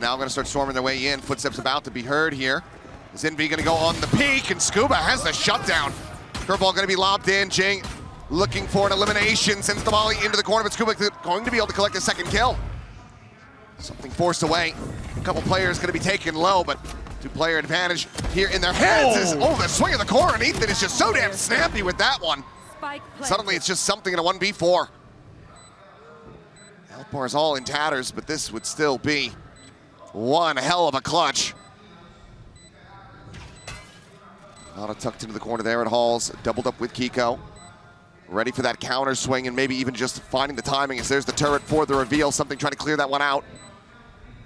now going to start storming their way in. Footsteps about to be heard here. Is invy going to go on the peak, and Skuba has the shutdown. Curveball going to be lobbed in. Jinggg looking for an elimination, sends the volley into the corner, but Skuba going to be able to collect a second kill. Something forced away. A couple players going to be taken low, but two-player advantage here in their hands. The swing of the core, and Ethan is just so damn snappy with that one. Suddenly it's just something in a 1v4. Health bar is all in tatters, but this would still be one hell of a clutch. Mada tucked into the corner there at Halls, doubled up with Keiko. Ready for that counter swing and maybe even just finding the timing as there's the turret for the reveal. Something trying to clear that one out.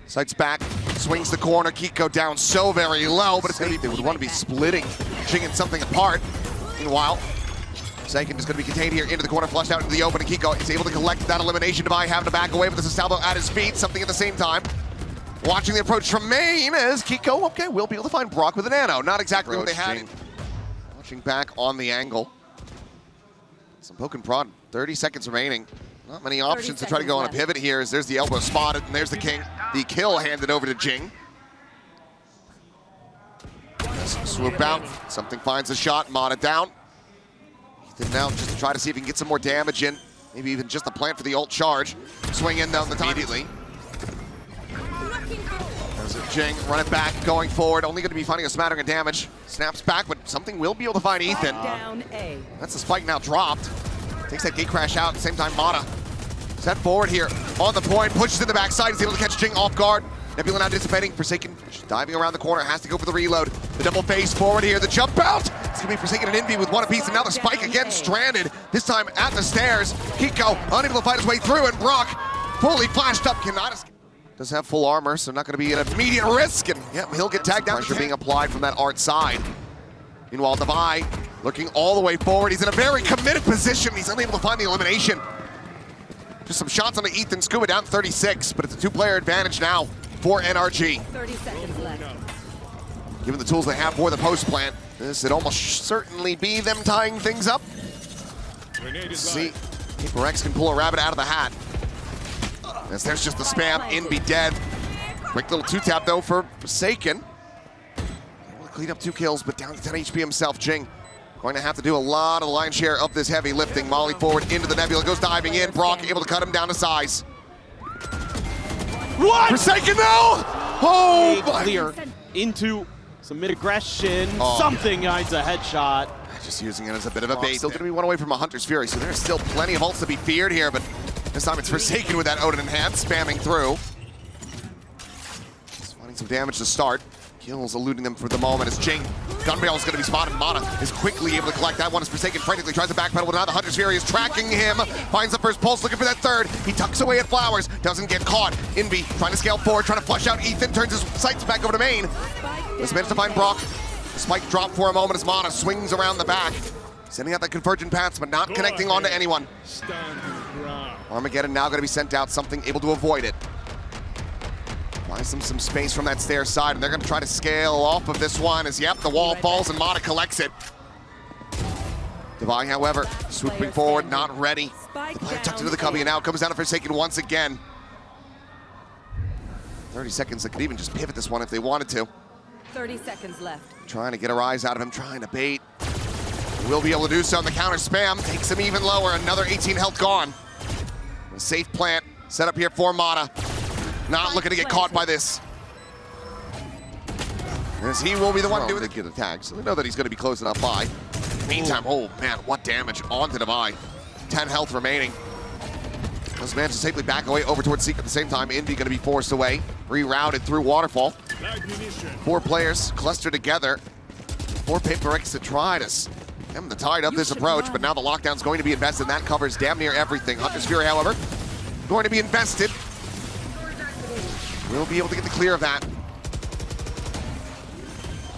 Sights back, swings the corner. Keiko down so very low, but it's going to be, they would want to be splitting, jigging something apart. Meanwhile, Seiken is going to be contained here into the corner, flushed out into the open, and Keiko is able to collect that elimination. Devi having to back away, but this is Salvo at his feet, something at the same time. Watching the approach from main as Keiko, okay, will be able to find brawk with a nano. Not exactly what they had. Watching back on the angle. Some poke and prod, 30 seconds remaining. Not many options to try to go on a pivot here as there's the elbow spotted and there's the king. The kill handed over to Jinggg. Swoop out, something finds a shot, Mada down. Ethan now just to try to see if he can get some more damage in. Maybe even just a plant for the ult charge. Swing in down the top immediately. There's a Jinggg, run it back, going forward. Only going to be finding a smattering of damage. Snaps back, but something will be able to find Ethan. That's the spike now dropped. Takes that gate crash out at the same time. Mada set forward here on the point, pushes in the backside, is able to catch Jinggg off guard. Nebula now dissipating, Forsaken diving around the corner, has to go for the reload. The double face forward here, the jump out. It's gonna be Forsaken and invy with one apiece, and now the spike again stranded, this time at the stairs. Keiko unable to fight his way through, and brawk fully flashed up, cannot escape. Does have full armor, so not gonna be an immediate risk, and yeah, he'll get tagged down. Pressure being applied from that art side. Meanwhile, Devi looking all the way forward. He's in a very committed position. He's unable to find the elimination. Just some shots on the Ethan. Skuba down 36, but it's a two-player advantage now for NRG. 30 seconds left. Given the tools they have for the post plant, this would almost certainly be them tying things up. See if PRX can pull a rabbit out of the hat. As there's just the spam, invy dead. Quick little two-tap though for Forsaken. Clean up 2 kills, but down to 10 HP himself. Jinggg going to have to do a lot of the lion's share of this heavy lifting. Molly forward into the Nebula, goes diving in. Brawk able to cut him down to size. What? Forsaken though! Oh, clear into some mid-aggression. Something hides a headshot. Just using it as a bit of a bait. Still going to be one away from a Hunter's Fury, so there's still plenty of ults to be feared here, but this time it's Forsaken with that Odin enhance, spamming through. Just finding some damage to start. Kills eluding them for the moment as Jinggg. Gun barrel is going to be spotted. Mada is quickly able to collect that one as Forsaken frantically tries to backpedal, but now the Hunter's Fury is tracking him. Finds the first pulse, looking for that third. He tucks away at Flowers, doesn't get caught. invy trying to scale forward, trying to flush out Ethan, turns his sights back over to main. Just managed to find brawk. The spike dropped for a moment as Mada swings around the back. Sending out the convergent paths, but not connecting onto anyone. Armageddon now going to be sent out, something able to avoid it. Buys them some space from that stair side, and they're going to try to scale off of this one as, yep, the wall falls and Mada collects it. Devi, however, swooping forward, not ready. The player tucked into the cubby, and now comes down to Forsaken once again. 30 seconds, they could even just pivot this one if they wanted to. 30 seconds left. Trying to get a rise out of him, trying to bait. Will be able to do so, and the counter spam takes him even lower. Another 18 health gone. A safe plant set up here for Mada. Not looking to get caught by this. As he will be the one doing it. Get a tag, so they know that he's going to be close enough by. Meantime, oh man, what damage onto Devi. 10 health remaining. Those managed to safely back away over towards Seek at the same time. invy going to be forced away, rerouted through Waterfall. 4 players clustered together. 4 PRX to try to stem the tide of this approach, but now the lockdown's going to be invested, and that covers damn near everything. Hunter's Fury, however, going to be invested. We'll be able to get the clear of that.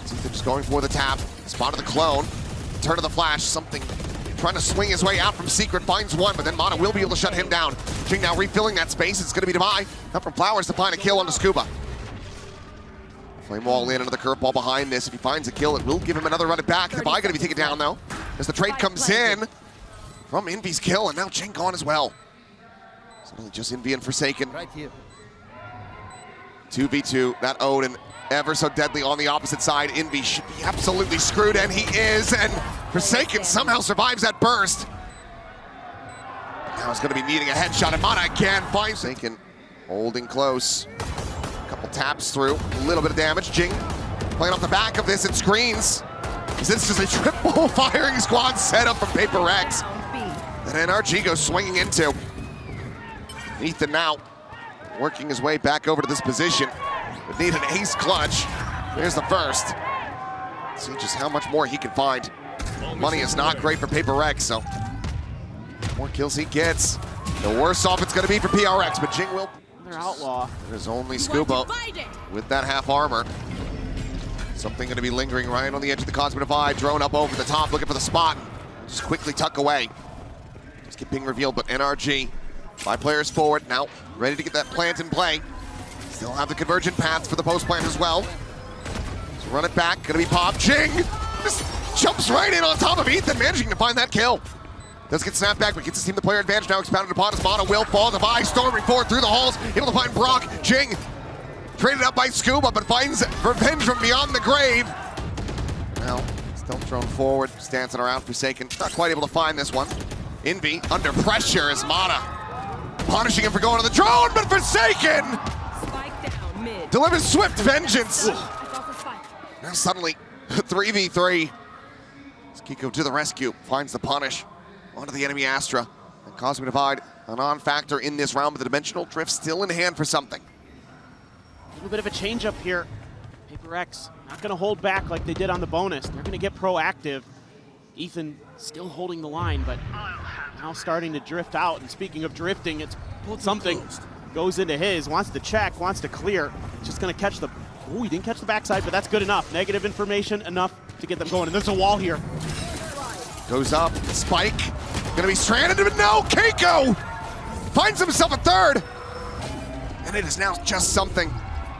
Ethan just going for the tap. Spotted the clone. Turn of the flash. Something trying to swing his way out from Secret. Finds one, but then Mada will be able to shut him down. Jinggg now refilling that space. It's going to be Devi. Up from Flowers to find a kill on the Skuba. Flame wall in, another curveball behind this. If he finds a kill, it will give him another run it back. Devi going to be taken down, though, as the trade comes in from invy's kill, and now Jinggg gone as well. So just invy and Forsaken. Right here. 2v2, that Odin ever so deadly on the opposite side. Invy should be absolutely screwed, and he is, and Forsaken somehow survives that burst. Now he's going to be needing a headshot, and Mada again finds Forsaken holding close. A couple taps through, a little bit of damage. Jinggg playing off the back of this and screens. This is a triple firing squad setup from PRX that NRG goes swinging into. Ethan now working his way back over to this position. Would need an ace clutch. There's the first. Let's see just how much more he can find. Money is not great for PRX, so the more kills he gets, the worse off it's going to be for PRX, but Jinggg will. They're outlaw. There's only Skuba with that half armor. Something going to be lingering right on the edge of the Cosmic Divide. Drone up over the top, looking for the spot. Just quickly tuck away. Just get being revealed, but NRG, 5 players forward, now ready to get that plant in play. Still have the convergent paths for the post plant as well. So run it back, gonna be popped. Jinggg just jumps right in on top of Ethan, managing to find that kill. Does get snapped back, but gets his team the player advantage now expounded upon his Mada will fall. Divide storming forward through the halls, able to find brawk. Jinggg traded up by Skuba, but finds revenge from beyond the grave. Now, still thrown forward, just dancing around. Forsaken, not quite able to find this one. Invy under pressure as Mada punishing him for going to the drone, but Forsaken delivers swift vengeance. Now suddenly, 3v3. Keiko to the rescue, finds the punish onto the enemy Astra. And Cosmic Divide, a non-factor in this round, but the dimensional drift still in hand for something. A little bit of a change up here. PRX not going to hold back like they did on the bonus. They're going to get proactive. Ethan still holding the line, but now starting to drift out. And speaking of drifting, it's something goes into his, wants to check, wants to clear. Just going to catch the, oh, he didn't catch the backside, but that's good enough. Negative information enough to get them going. And there's a wall here. Goes up, spike, gonna be stranded, but no, Keiko finds himself a third. And it is now just something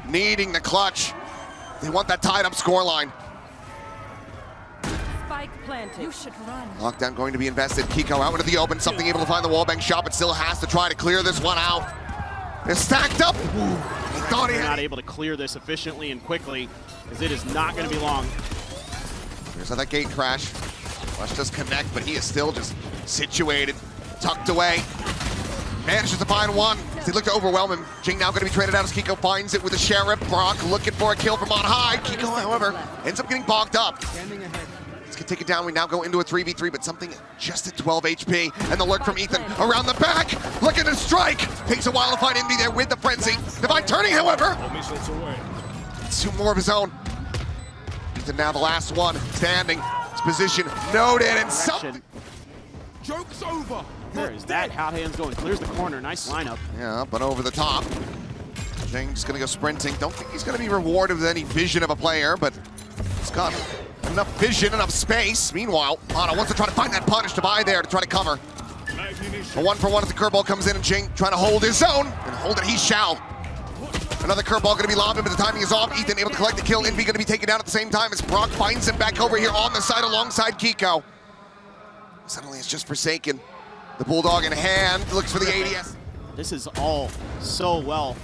needing the clutch. They want that tied up scoreline. Spike planted. You should run. Lockdown going to be invested. Keiko out into the open, something able to find the wallbang shot, but still has to try to clear this one out. They're stacked up. He thought he They're had not able to clear this efficiently and quickly, because it is not going to be long. Here's how that gate crash. Flush does connect, but he is still just situated, tucked away. Manages to find one. They look to overwhelm him. Jinggg now going to be traded out as Keiko finds it with the Sheriff. brawk looking for a kill from on high. Keiko, however, ends up getting bogged up. Let's get take it down. We now go into a 3v3, but something just at 12 HP. And the lurk from Ethan around the back. Looking to strike. Takes a while to find Invy there with the frenzy. Divide turning, however. 2 more of his own. Ethan now the last one standing. His position noted and something. Joke's over. Where is that? Hot hands going, clears the corner. Nice lineup. Yeah, but over the top. Jingg's gonna go sprinting. Don't think he's gonna be rewarded with any vision of a player, but he's got enough vision, enough space. Meanwhile, Mada wants to try to find that punish Divide there to try to cover. A 1-for-1 as the curveball comes in, and Jinggg trying to hold his own, and hold it he shall. Another curveball gonna be lobbed in, but the timing is off. Ethan able to collect the kill. Invy gonna be taken down at the same time as brawk finds him back over here on the side alongside Keiko. Suddenly it's just Forsaken. The Bulldog in hand, looks for the ADS. This is all so well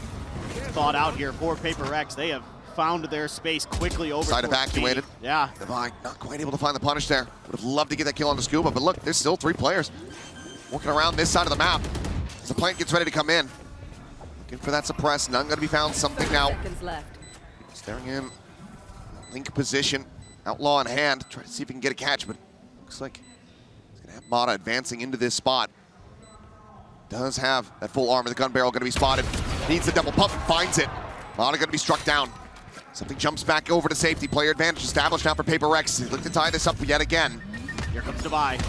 thought out here for PRX. They have found their space quickly over Side evacuated. Yeah. Divide not quite able to find the punish there. Would have loved to get that kill onto Skuba, but look, there's still 3 players working around this side of the map as the plant gets ready to come in. Looking for that suppress, none gonna be found. Something now. Seconds left. Staring in, link position, outlaw in hand, try to see if he can get a catch, but looks like he's gonna have Mada advancing into this spot. Does have that full armor, the gun barrel gonna be spotted. Needs the double pump and finds it. Mada gonna be struck down. Something jumps back over to safety. Player advantage established now for PRX. They look to tie this up yet again. Here comes Divide.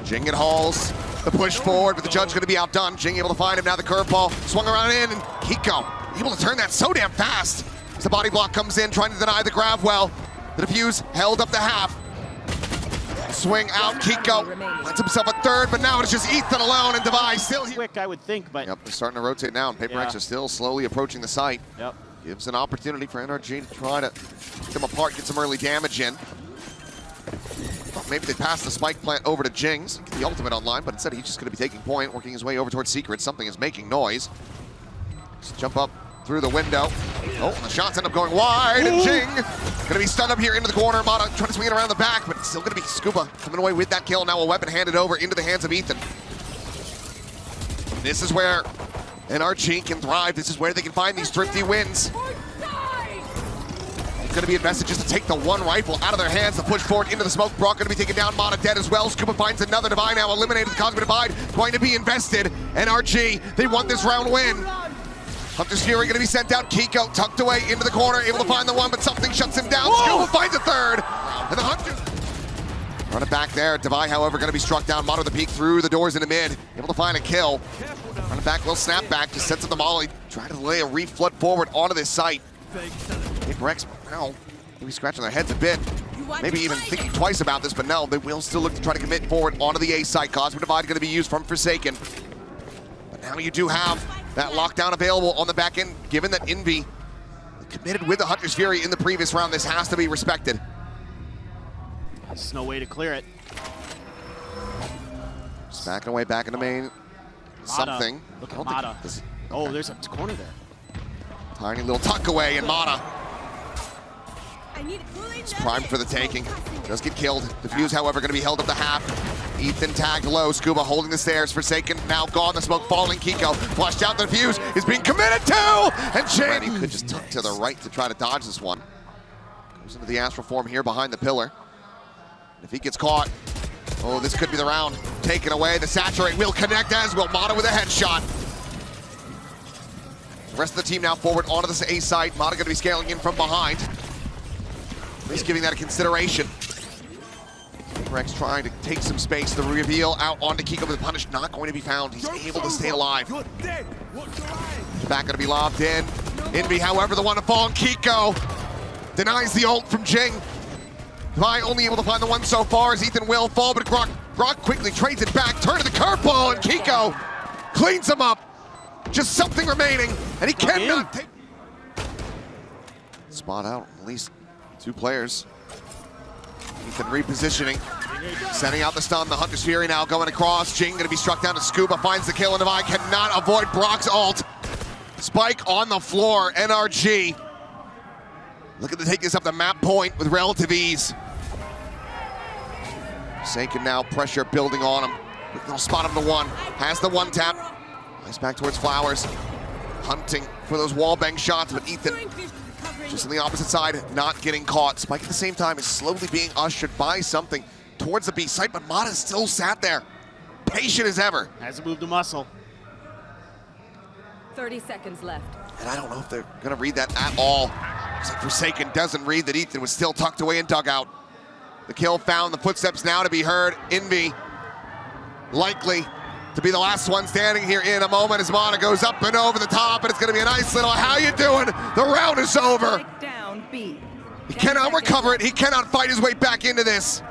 Jinggg and hauls the push forward, but the judge gonna be outdone. Jinggg able to find him, now the curveball. Swung around in, and Keiko able to turn that so damn fast. As the body block comes in, trying to deny the grab well. The defuse held up the half. Swing out, Keiko finds himself a third, but now it's just Ethan alone, and Divide still here. Quick, I would think, but... Yep, they're starting to rotate now, and PRX are still slowly approaching the site. Yep. Gives an opportunity for NRG to try to pick them apart, get some early damage in. Thought maybe they pass the spike plant over to Jinggg, get the ultimate online, but instead he's just going to be taking point, working his way over towards Secret. Something is making noise. Just jump up, through the window. Oh, the shots end up going wide, and Jinggg gonna be stunned up here into the corner. Mada trying to swing it around the back, but it's still gonna be Skuba coming away with that kill. Now a weapon handed over into the hands of Ethan. This is where NRG can thrive. This is where they can find these thrifty wins. It's gonna be invested just to take the one rifle out of their hands to push forward into the smoke. brawk gonna be taken down, Mada dead as well. Skuba finds another Divide now, eliminated the Cosmic Divide. Going to be invested. NRG, they want this round win. Hunter's Fury gonna be sent down. Keiko tucked away into the corner, able to find the one, but something shuts him down. Skuba finds a third, and the Hunters run it back there. Divide, however, gonna be struck down. Mada the peek through the doors into mid, able to find a kill. Run it back, little snap back, just sets up the molly, trying to lay a reflood forward onto this site. PRX, well, maybe scratching their heads a bit. Maybe even thinking twice about this, but no, they will still look to try to commit forward onto the A site. Cosmic Divide gonna be used from Forsaken. But now you do have that lockdown available on the back end, given that invy committed with the Hunter's Fury in the previous round. This has to be respected. There's no way to clear it. Just backing away, back in the main. Something. Look at Mada. Oh, there's a corner there. Tiny little tuck away, and Mada is primed for the taking. Does get killed. Defuse, however, going to be held up to half. Ethan tagged low. Skuba holding the stairs. Forsaken now gone. The smoke falling. Keiko flushed out. The defuse is being committed to, and Jinggg could just tuck to the right to try to dodge this one. Goes into the astral form here behind the pillar. If he gets caught, oh, this could be the round. Taken away. The saturate will connect, as will Mada with a headshot. The rest of the team now forward onto this A site. Mada going to be scaling in from behind. He's giving that a consideration. PRX trying to take some space. The reveal out onto Keiko, but the punish not going to be found. He's able to stay alive. Back going to be lobbed in. Invy, however, the one to fall. Keiko denies the ult from Jinggg. Divide only able to find the one so far as Ethan will fall, but brawk quickly trades it back. Turn to the curveball, and Keiko cleans him up. Just something remaining, and he cannot take. Spot out at least 2 players. Ethan repositioning, sending out the stun. The Hunter's Fury now going across. Jinggg going to be struck down to Skuba, finds the kill, and Divide cannot avoid brawk's ult. Spike on the floor, NRG. Looking to take this up the map point with relative ease. Forsaken now, pressure building on him. They'll spot him to one. Has the one tap. Nice back towards Flowers. Hunting for those wallbang shots, but Ethan just on the opposite side, not getting caught. Spike at the same time is slowly being ushered by something towards the B site, but Mada still sat there, patient as ever. Hasn't moved a muscle. 30 seconds left. And I don't know if they're gonna read that at all. Looks like Forsaken doesn't read that Ethan was still tucked away in dugout. The kill found, the footsteps now to be heard. Invy likely to be the last one standing here in a moment as Mada goes up and over the top, and it's gonna be a nice little, how you doing? The round is over. Down, B. He cannot recover it. He cannot fight his way back into this.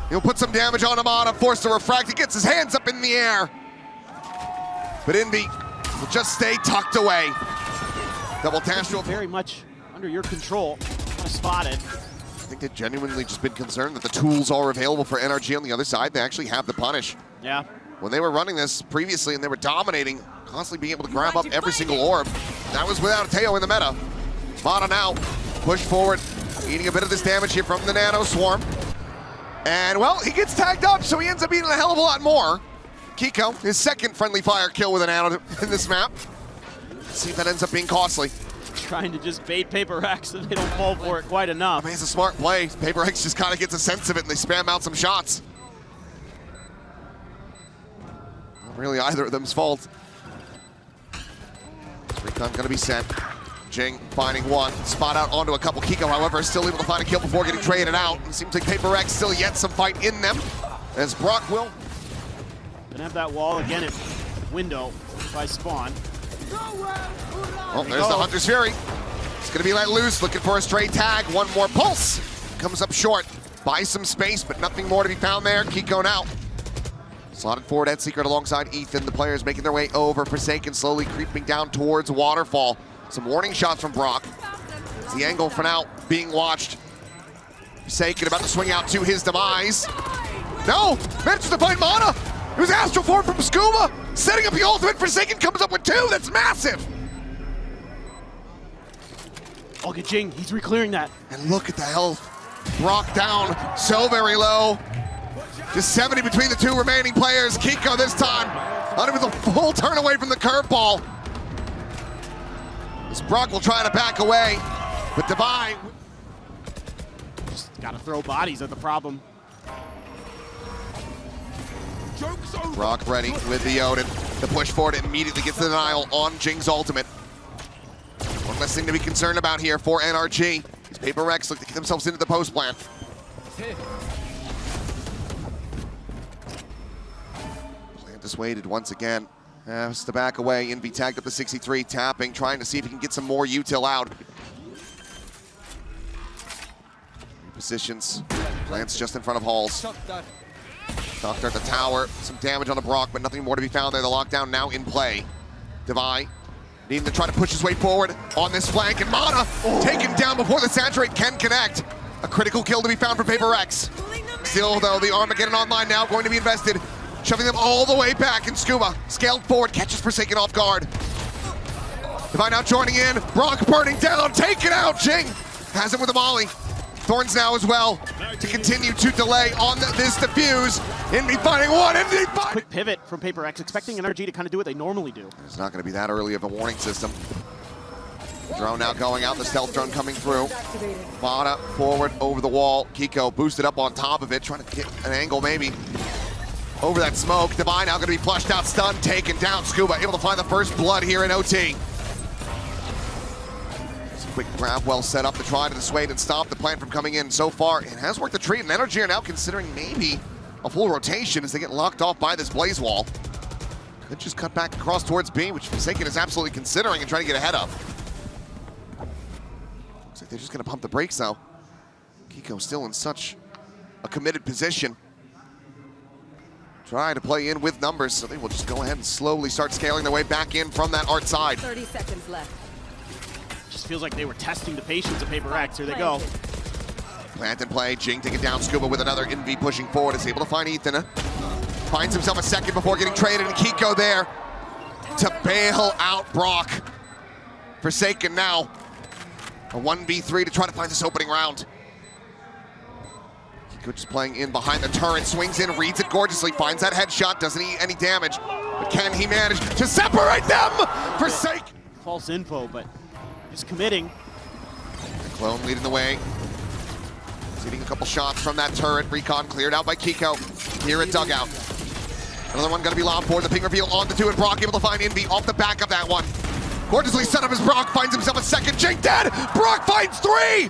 He'll put some damage on Mada, forced to refract. He gets his hands up in the air. But Invy will just stay tucked away. Double dash to very much under your control. Spotted. I think they've genuinely just been concerned that the tools are available for NRG on the other side. They actually have the punish. Yeah. When they were running this previously and they were dominating, constantly being able to grab up every single orb, that was without a Teo in the meta. Mada now push forward, eating a bit of this damage here from the Nano Swarm. And well, he gets tagged up, so he ends up eating a hell of a lot more. Keiko, his second friendly fire kill with a Nano in this map. Let's see if that ends up being costly. Trying to just bait PRX so they don't fall for it quite enough. I mean, it's a smart play. PRX just kind of gets a sense of it and they spam out some shots. Not really either of them's fault. Recon gonna be sent. Jinggg finding one. Spot out onto a couple. Keiko, however, is still able to find a kill before getting traded out. It seems like PRX still yet some fight in them. As brawk will. Gonna have that wall again at window by spawn. Oh, there's the Hunter's Fury. It's gonna be let loose, looking for a straight tag. One more pulse. Comes up short. Buys some space, but nothing more to be found there. Keiko now. Slotted forward at Secret alongside Ethan. The players making their way over. Forsaken slowly creeping down towards Waterfall. Some warning shots from brawk. It's the angle for now being watched. Forsaken about to swing out to his demise. No! Manages to find Mada! It was Astral Form from Skuba, setting up the ultimate. Forsaken comes up with 2, that's massive! Oh, good Jinggg, he's re-clearing that. And look at the health. Brawk down so very low. Just 70 between the 2 remaining players. Keiko this time, under with a full turn away from the curveball. This Brawk will try to back away, but Divine. Just gotta throw bodies at the problem. Joke's over. Brawk ready with the Odin. The push forward immediately gets the denial on Jingg's ultimate. One less thing to be concerned about here for NRG. These PRX look to get themselves into the post plant. Plant dissuaded once again. Has to back away. Invy tagged up the 63, tapping, trying to see if he can get some more util out. Positions. Plants just in front of Halls. Doctor at the tower. Some damage on the Brawk, but nothing more to be found there. The lockdown now in play. Divine needing to try to push his way forward on this flank, and Mada taken down before the saturate can connect. A critical kill to be found for PRX. Still, though, the Armageddon online now going to be invested, shoving them all the way back, and Skuba scaled forward, catches Forsaken off guard. Divine now joining in, Brawk burning down, taken out, Jinggg has him with a molly. Thorns now as well to continue to delay on this defuse. Invy finding one, Invy finding. Quick pivot from PRX, expecting NRG to kind of do what they normally do. It's not going to be that early of a warning system. Drone now going out, the stealth drone coming through. Mada forward over the wall. Keiko boosted up on top of it, trying to get an angle maybe over that smoke. Divine now going to be flushed out, stunned, taken down. Skuba able to find the first blood here in OT. Quick grab well set up to try to dissuade and stop the plant from coming in. So far, it has worked the treat, and NRG are now considering maybe a full rotation as they get locked off by this blaze wall. Could just cut back across towards B, which Forsaken is absolutely considering and trying to get ahead of. Looks like they're just going to pump the brakes though. Keiko still in such a committed position. Try to play in with numbers, so they will just go ahead and slowly start scaling their way back in from that art side. 30 seconds left. Just feels like they were testing the patience of PRX. Here they go. Plant and play, Jinggg taking down Skuba with another Invy pushing forward, is able to find Ethan. Finds himself a second before getting traded, and Keiko there to bail out Brawk. Forsaken now, a 1v3 to try to find this opening round. Keiko just playing in behind the turret, swings in, reads it gorgeously, finds that headshot, doesn't eat any damage. But can he manage to separate them? Forsaken! False info, but just committing. Clone leading the way. Hitting a couple shots from that turret. Recon cleared out by Keiko. Here at dugout. Another one going to be lobbed for the ping reveal on the 2, and Brawk able to find Invy off the back of that one. Gorgeously set up as Brawk finds himself a second. Jinggg dead! Brawk finds 3!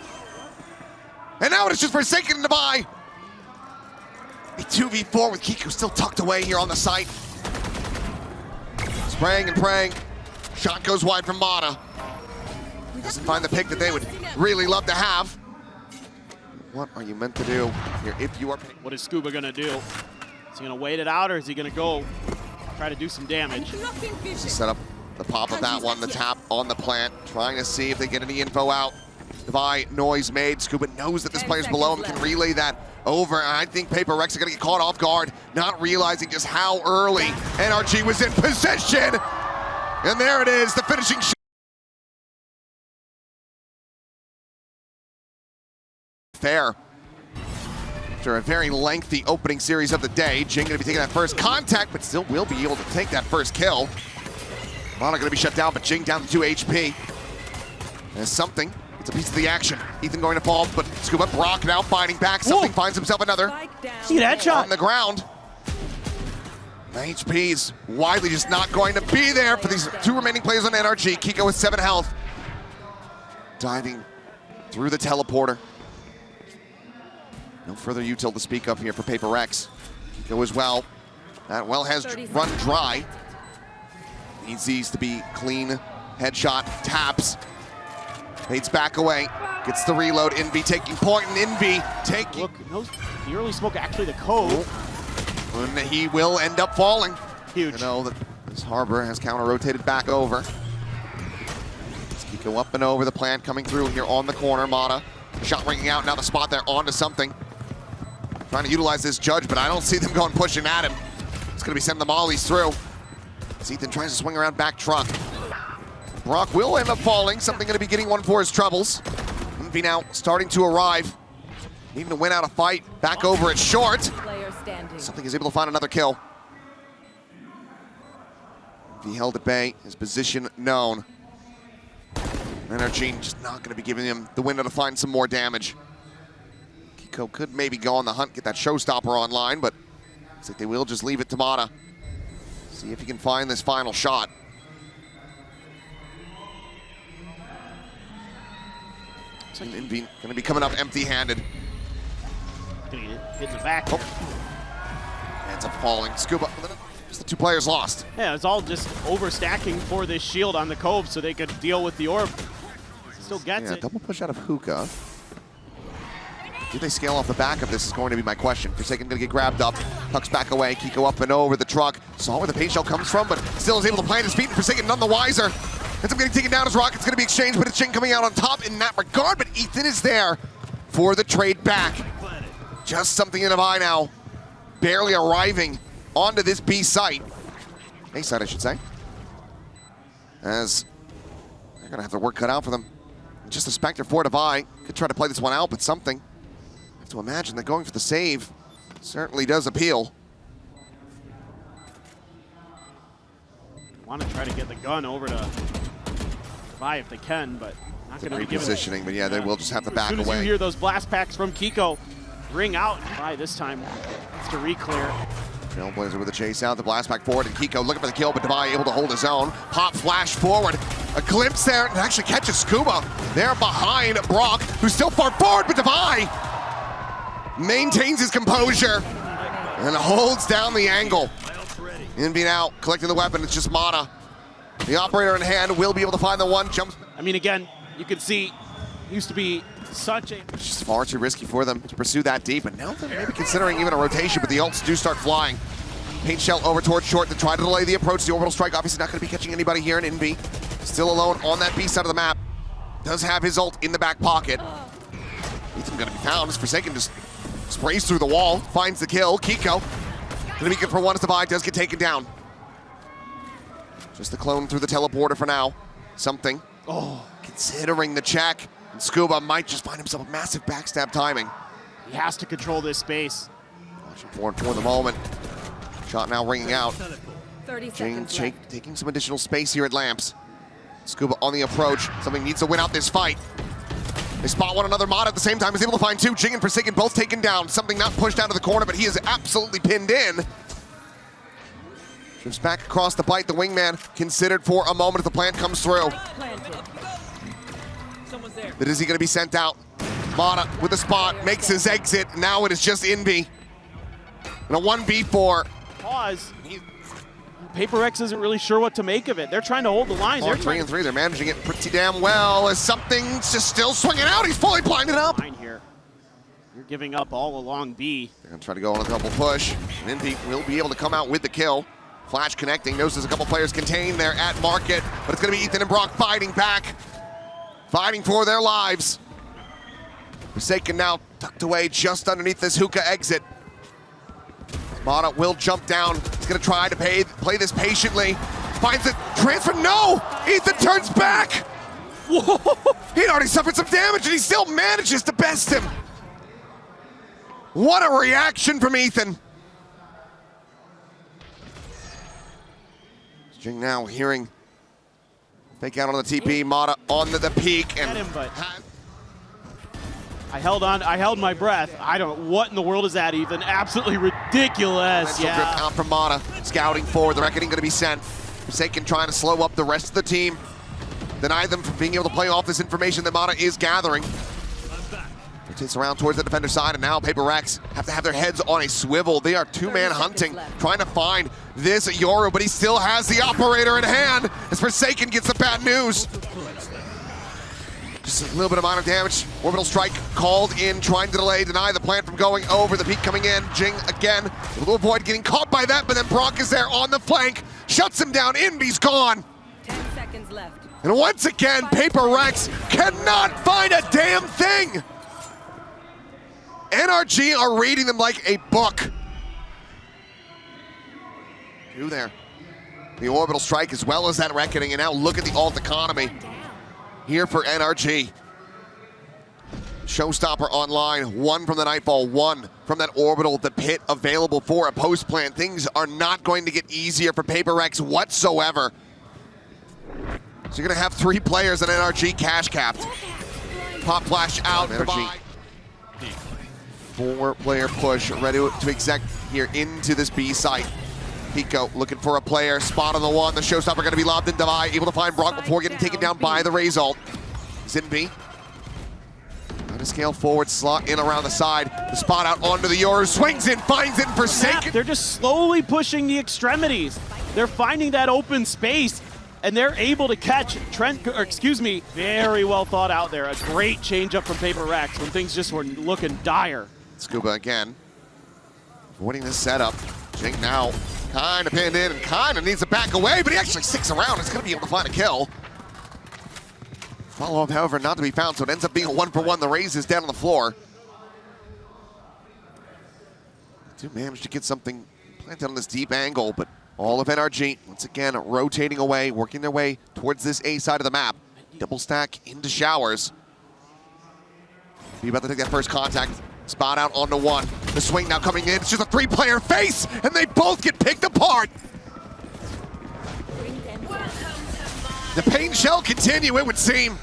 And now it is just Forsaken to buy. A 2v4 with Keiko still tucked away here on the site. Spraying and praying. Shot goes wide from Mada. Doesn't find the pick that they would really love to have. What are you meant to do here if you are... What is Skuba gonna do? Is he gonna wait it out, or is he gonna go try to do some damage? Set up the pop of that one, the tap on the plant, trying to see if they get any info out. Divine noise made. Skuba knows that this player's below him, can relay that over. And I think PRX are gonna get caught off guard, not realizing just how early NRG was in position. And there it is, the finishing shot. Fair. After a very lengthy opening series of the day, Jinggg going to be taking that first contact, but still will be able to take that first kill. Mada going to be shut down, but Jinggg down to 2 HP. There's something. It's a piece of the action. Ethan going to fall, but Skuba Brawk now fighting back. Something finds himself another. See that shot on the ground. The HP's widely just not going to be there for these 2 remaining players on NRG. Keiko with 7 health. Diving through the teleporter. No further util to speak of here for PRX. Keiko as well. That well has run dry. Needs these to be clean. Headshot, taps. Fades back away. Gets the reload. Invy taking point, and Invy taking... Look, no, the early smoke actually the cove. And he will end up falling. Huge. You know that this Harbor has counter-rotated back over. Let's Keiko up and over the plant, coming through here on the corner. Mada, shot ringing out, now the spot there onto something. Trying to utilize this judge, but I don't see them going pushing at him. going to be sending the mollies through. As Ethan tries to swing around back truck. brawk will end up falling. Something going to be getting one for his troubles. invy now starting to arrive. Needing to win out a fight. Back over at short. Something is able to find another kill. He held at bay, his position known. NRG just not going to be giving him the window to find some more damage. Keiko could maybe go on the hunt, get that showstopper online, but looks like they will just leave it to Mada. See if he can find this final shot. invy going to be coming up empty-handed. Gonna get hit in the back. Oh. Ends up falling. Skuba. Just the two players lost. Yeah, it's all just overstacking for this shield on the Cove so they could deal with the orb. Still gets it. Double push out of Hookah. Do they scale off the back of this is going to be my question. Forsaken going to get grabbed up. Tucks back away. Keiko up and over the truck. Saw where the paint shell comes from, but still is able to plant his feet. And Forsaken none the wiser. Ends up getting taken down as Rocket's going to be exchanged, but it's Jinggg coming out on top in that regard. But Ethan is there for the trade back. Just something in invy now. Barely arriving onto this B site. A site, I should say. As they're going to have their work cut out for them. Just a Spectre for invy. Could try to play this one out, but something. I have to imagine that going for the save certainly does appeal. Want to try to get the gun over to invy if they can, but not going to be given. Repositioning, but yeah, they will just have to back away. As soon as you hear those blast packs from Keiko ring out, invy this time has to re-clear. Trailblazer with a chase out, the blast back forward, and Keiko looking for the kill, but invy able to hold his own. Pop flash forward, a glimpse there, and actually catches Skuba there behind brawk, who's still far forward, but invy maintains his composure and holds down the angle. invy now collecting the weapon, it's just Mada. The operator in hand will be able to find the one, jumps. I mean, again, you can see, used to be such a... It's just far too risky for them to pursue that deep, and now they're maybe considering even a rotation, but the ults do start flying. Paint shell over towards short to try to delay the approach. The orbital strike obviously not going to be catching anybody here in invy. Still alone on that B side of the map. Does have his ult in the back pocket. Ethan going to be found as Forsaken just sprays through the wall, finds the kill. Keiko going to be good for one as invy does get taken down. Just the clone through the teleporter for now. Something. Oh, considering the check. And Skuba might just find himself a massive backstab timing. He has to control this space. Watching for the moment. Shot now ringing out. 30 Jinggg taking some additional space here at Lamps. Skuba on the approach. Something needs to win out this fight. They spot one another. Mada at the same time is able to find two. Jinggg and Forsaken both taken down. Something not pushed out of the corner, but he is absolutely pinned in. Drifts back across the bite. The wingman considered for a moment if the plant comes through. But is he going to be sent out? Mada with the spot, makes his exit. Now it is just invy. And a 1v4. Pause. PRX isn't really sure what to make of it. They're trying to hold the line. They're 3 and 3. They're managing it pretty damn well. As something's just still swinging out. He's fully blinded up. Here. You're giving up all along B. They're going to try to go on a double push. And invy will be able to come out with the kill. Flash connecting. Knows there's a couple players contained there at market. But it's going to be Ethan and brawk fighting back. Fighting for their lives. Forsaken now tucked away just underneath this hookah exit. Mada will jump down. He's going to try to play this patiently. Finds the transfer. No! Ethan turns back! Whoa! He'd already suffered some damage and he still manages to best him. What a reaction from Ethan. Jinggg now hearing fake out on the TP, Mada on the peak. And I held my breath. I don't, what in the world is that, Ethan? Absolutely ridiculous, yeah. Grip out from Mada, scouting forward, the reckoning gonna be sent. Forsaken trying to slow up the rest of the team. Deny them from being able to play off this information that Mada is gathering. Rotates around towards the defender side, and now PRX have to have their heads on a swivel. They are two-man hunting, trying to find this Yoru, but he still has the operator in hand as Forsaken gets the bad news. Just a little bit of minor damage. Orbital strike called in, trying to deny the plant from going over. The peak coming in. Jinggg again able to avoid getting caught by that, but then brawk is there on the flank, shuts him down. Invy's gone. 10 seconds left. And once again, PRX cannot find a damn thing. NRG are reading them like a book. Two there. The orbital strike as well as that reckoning, and now look at the alt economy here for NRG. Showstopper online, one from the Nightfall, one from that orbital, the pit available for a post plan. Things are not going to get easier for PRX whatsoever. So you're gonna have 3 players at NRG cash capped. Pop flash out, NRG. 4-player push, ready to exec here into this B site. Keiko looking for a player, spot on the one. The Showstopper gonna be lobbed in Divide, able to find brawk before getting taken down by the Raze ult. Zinby. Trying to scale forward, slot in around the side. The spot out onto the Yoru, swings in, finds it, Forsaken. They're just slowly pushing the extremities. They're finding that open space, and they're able to catch very well thought out there. A great changeup from PRX when things just were looking dire. Skuba again, avoiding this setup. Jinggg now kind of pinned in and kind of needs to back away, but he actually sticks around. It's going to be able to find a kill. Follow-up, however, not to be found, so it ends up being a 1-for-1. The Raze is down on the floor. Do manage to get something planted on this deep angle, but all of NRG, once again, rotating away, working their way towards this A side of the map. Double stack into showers. Be about to take that first contact. Spot out onto one. The swing now coming in. It's just a 3-player face, and they both get picked apart. The pain shall continue, it would seem.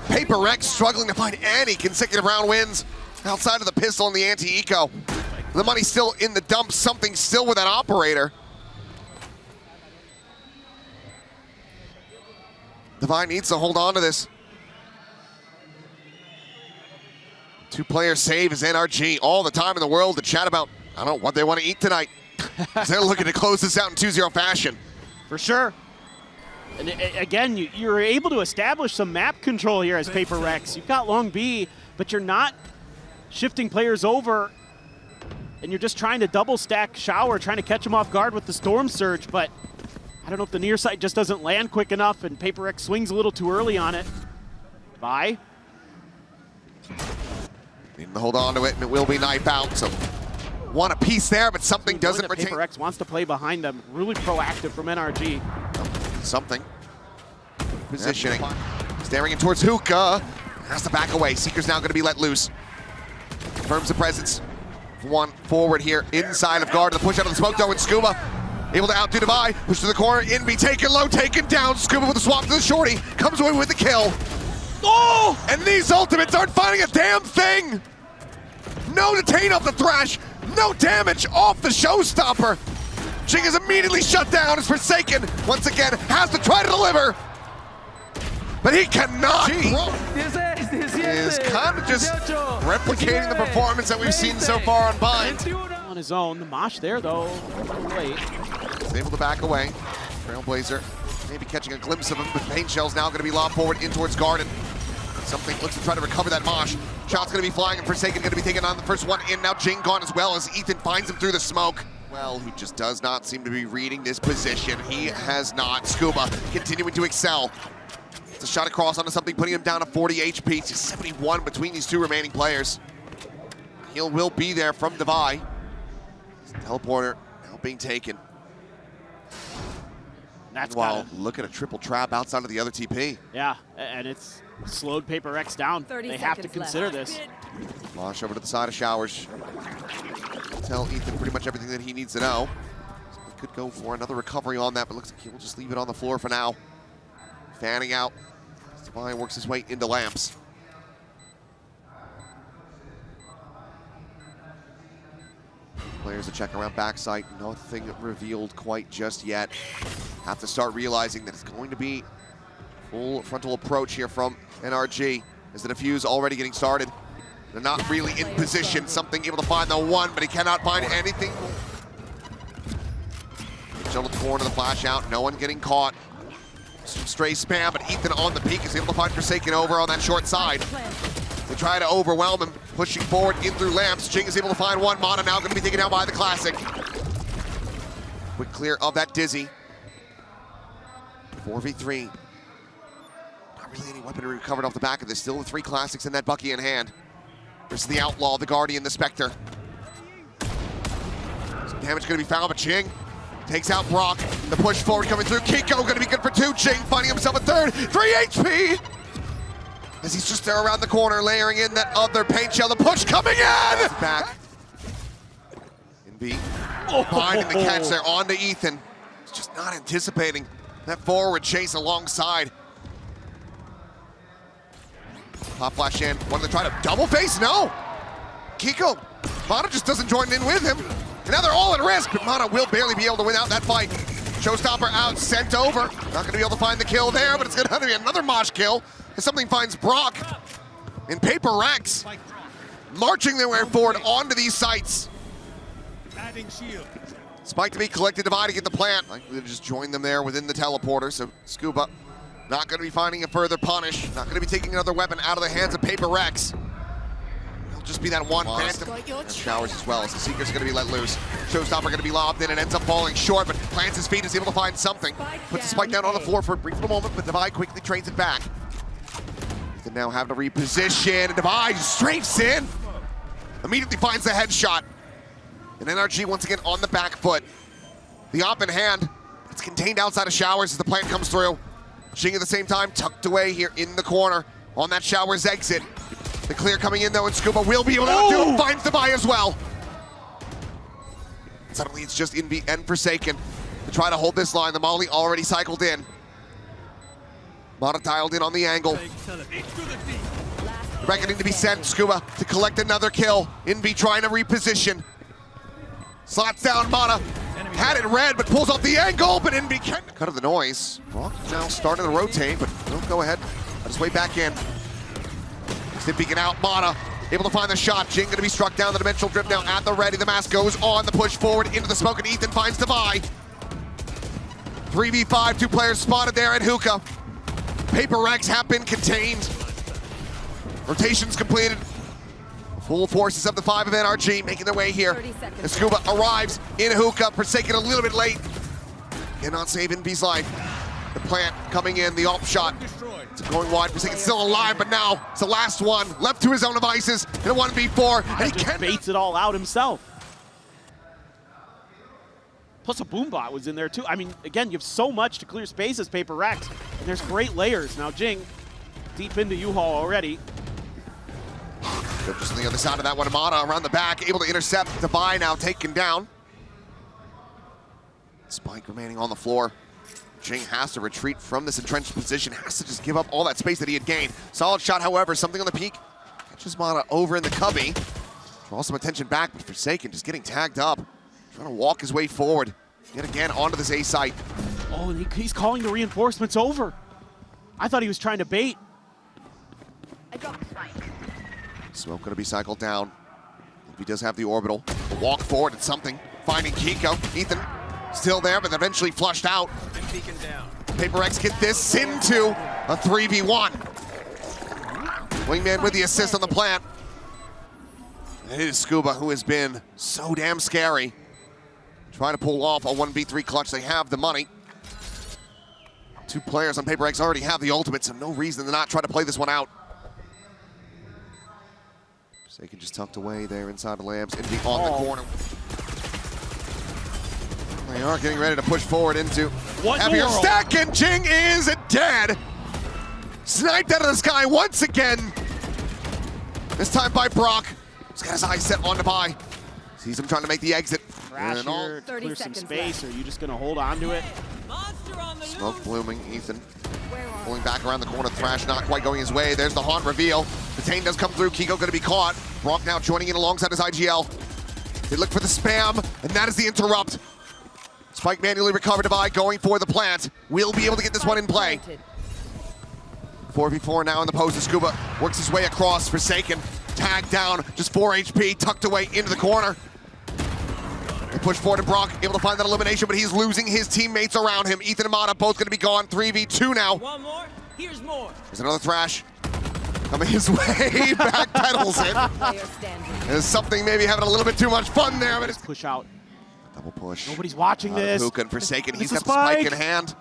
PRX struggling to find any consecutive round wins outside of the pistol and the anti-eco. The money's still in the dump, something still with that operator. Divine needs to hold on to this. 2-player save is NRG. All the time in the world to chat about, I don't know, what they want to eat tonight. They're looking to close this out in 2-0 fashion. For sure. And again, you're able to establish some map control here as PRX. You've got long B, but you're not shifting players over, and you're just trying to double stack Shower, trying to catch them off guard with the Storm Surge, but I don't know if the near side just doesn't land quick enough, and PRX swings a little too early on it. Bye. Needing to hold on to it, and it will be knife out, so want a piece there, but something doesn't retain. PRX wants to play behind them. Really proactive from NRG. Something. Positioning. Staring in towards Hookah. Has to back away. Seeker's now going to be let loose. Confirms the presence. One forward here inside of guard. The push out of the smoke though, and Skuba able to outdo Divide. Push to the corner. Invy taken low, taken down. Skuba with the swap to the shorty. Comes away with the kill. Oh! And these ultimates aren't finding a damn thing. No detain off the Thrash. No damage off the Showstopper. Jinggg is immediately shut down as Forsaken, once again, has to try to deliver. But he cannot. He is kind of just replicating the performance that we've seen so far on Bind. On his own, the Mosh there though, late. He's able to back away. Trailblazer maybe catching a glimpse of him, but Pain Shell's now going to be lobbed forward in towards Garden. Something looks to try to recover that Mosh. Shot's going to be flying, and Forsaken going to be taking on the first one in. Now Jinggg gone as well as Ethan finds him through the smoke. Well, he just does not seem to be reading this position. He has not. Skuba continuing to excel. It's a shot across onto something, putting him down to 40 HP. It's just 71 between these 2 remaining players. Heal will be there from Divide. Teleporter now being taken. That's Meanwhile, look at a triple trap outside of the other TP. Yeah, and it's slowed PRX down. They have to consider this. Launch over to the side of Showers. Tell Ethan pretty much everything that he needs to know. So we could go for another recovery on that, but looks like he will just leave it on the floor for now. Fanning out. Divine works his way into Lamps. Players to check around backside. Nothing revealed quite just yet. Have to start realizing that it's going to be full frontal approach here from NRG as the defuse already getting started. They're not really in position. Something able to find the one, but he cannot find anything. Shuttle to the corner, the flash out. No one getting caught. Some stray spam, but Ethan on the peak is able to find Forsaken over on that short side. They try to overwhelm him, pushing forward in through Lamps. Jinggg is able to find one. Mada now going to be taken down by the Classic. Quick clear of that Dizzy. 4v3. Not really any weaponry recovered off the back of this. Still the 3 Classics in that Bucky in hand. There's the Outlaw, the Guardian, the Spectre. Some damage going to be found, but Jinggg Takes out brawk. The push forward coming through. Keiko gonna be good for 2. Jinggg finding himself a 3rd. 3 HP! As he's just there around the corner, layering in that other paint shell. The push coming in! Back. invy finding the catch there onto Ethan. He's just not anticipating that forward chase alongside. Pop flash in. Wanted to try to double face? No! Keiko. Mada just doesn't join in with him. And now they're all at risk, but Mada will barely be able to win out that fight. Showstopper out, sent over. Not going to be able to find the kill there, but it's going to be another mosh kill. As something finds brawk and PRX marching their way forward onto these sites. Adding shield. Spike to be collected, dividing at the plant. Likely to just join them there within the teleporter, so Skuba not going to be finding a further punish. Not going to be taking another weapon out of the hands of PRX. It'll just be that one phantom. And showers as well, as the Seeker's going to be let loose. Showstopper going to be lobbed in and ends up falling short, but plants his feet, is able to find something. Puts the spike down on the floor for a brief little moment, but Divide quickly trades it back. They now have to reposition, and Divide strafes in. Immediately finds the headshot. And NRG once again on the back foot. The op in hand, it's contained outside of showers as the plant comes through. Jinggg at the same time tucked away here in the corner on that showers exit. The clear coming in though, and Skuba will be able to do it, finds the buy as well. Suddenly it's just invy and Forsaken to try to hold this line. The Molly already cycled in. Mada dialed in on the angle. Reckoning to be sent, Skuba to collect another kill. invy trying to reposition. Slots down Mada. Had it red, but pulls off the angle, but invy can't cut of the noise. Brawk now starting to rotate, but he'll go ahead. On his way back in. Stiff beacon out, Mada able to find the shot. Jinggg gonna be struck down, the dimensional drip now at the ready. The mask goes on, the push forward into the smoke, and Ethan finds Divide. 3v5, 2 players spotted there at Hookah. PRX have been contained. Rotations completed. Full forces of the 5 of NRG making their way here. And Skuba arrives in Hookah, Forsaken a little bit late. Cannot save invy's life. The plant coming in, the op shot. It's going wide, Forsaken still alive, but now it's the last one. Left to his own devices in a 1v4, and he just baits it all out himself. Plus a boombot was in there too. I mean, again, you have so much to clear space as PRX, and there's great layers. Now Jinggg, deep into U-Haul already. Just on the other side of that one, Mada around the back, able to intercept. Divide now taken down. Spike remaining on the floor. Jinggg has to retreat from this entrenched position, has to just give up all that space that he had gained. Solid shot, however, something on the peak. Catches Mada over in the cubby. Draws some attention back, but Forsaken just getting tagged up. Trying to walk his way forward. Yet again onto this A site. Oh, and he's calling the reinforcements over. I thought he was trying to bait. I dropped the spike. Smoke gonna be cycled down. If he does have the orbital, a walk forward and something. Finding Keiko. Ethan still there, but eventually flushed out. PRX get this into a 3v1. Wingman with the assist on the plant. It is Skuba who has been so damn scary. Trying to pull off a 1v3 clutch. They have the money. 2 players on PRX already have the ultimate, so no reason to not try to play this one out. Forsaken just tucked away there inside the lamps, invy on the corner. They are getting ready to push forward into heavier stack, and Jinggg is dead. Sniped out of the sky once again. This time by brawk. He's got his eyes set on Divide. Sees him trying to make the exit. Crash here, clear some space, or are you just gonna hold on to it? Smoke blooming, Ethan pulling back around the corner. Thrash not quite going his way. There's the haunt reveal. The Tane does come through. Keiko gonna be caught. Brawk now joining in alongside his IGL. They look for the spam, and that is the interrupt. Spike manually recovered. Divide going for the plant. Will be able to get this one in play. 4v4 now in the post. Skuba works his way across. Forsaken tagged down, just 4 HP, tucked away into the corner. They push forward to brawk, able to find that elimination, but he's losing his teammates around him. Ethan and Mada both going to be gone. 3v2 now. One more. Here's more. There's another Thrash coming his way. Back pedals it. There's something maybe having a little bit too much fun there, but it's push out. Double push. Nobody's watching this. Hookah and Forsaken. He's It's got the spike in hand.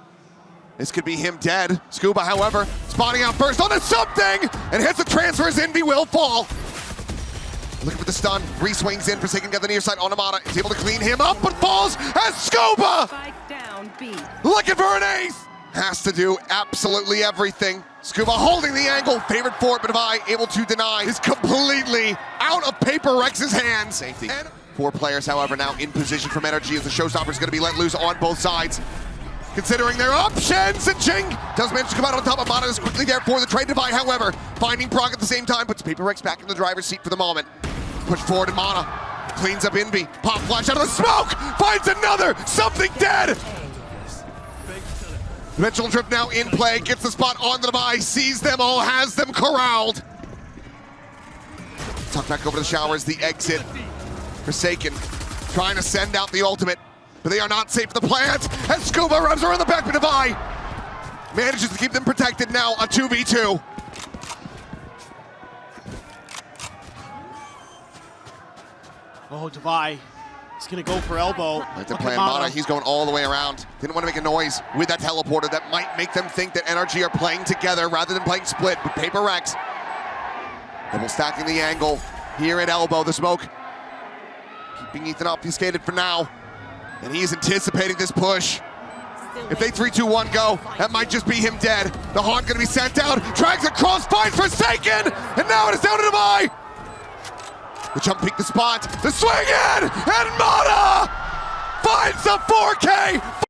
This could be him dead. Skuba, however, spotting out first onto something and hits the transfer as invy will fall. Looking for the stun. Re-swings in. Forsaken got the near side on Mada. Is able to clean him up, but falls as Skuba! Spike down B. Looking for an ace! Has to do absolutely everything. Skuba holding the angle. Favored for it, but Invy able to deny. Is completely out of PRX's hands. Safety. And 4 players, however, now in position from NRG as the showstopper is going to be let loose on both sides. Considering their options, and Jinggg does manage to come out on top of Mada is quickly there for the trade divide, however, finding brawk at the same time, puts PRX back in the driver's seat for the moment. Push forward and Mada cleans up invy. Pop flash out of the smoke, finds another, something dead! Dimensional drift now in play, gets the spot on the device, sees them all, has them corralled. Tuck back over the showers, the exit. Forsaken trying to send out the ultimate, but they are not safe for the plant, as Skuba runs around the back, but Invy manages to keep them protected now, a 2v2. Oh, Divide. He's gonna go for elbow. Like to play Mada, he's going all the way around. Didn't want to make a noise with that teleporter that might make them think that NRG are playing together rather than playing split, but PRX double stacking the angle here at elbow, the smoke keeping Ethan obfuscated for now, and he's anticipating this push. If they 3-2-1 go, that might just be him dead. The Haunt gonna be sent out, drags across, finds Forsaken, and now it is down to Divide. The jump peek the spot, the swing in, and Mada finds the 4K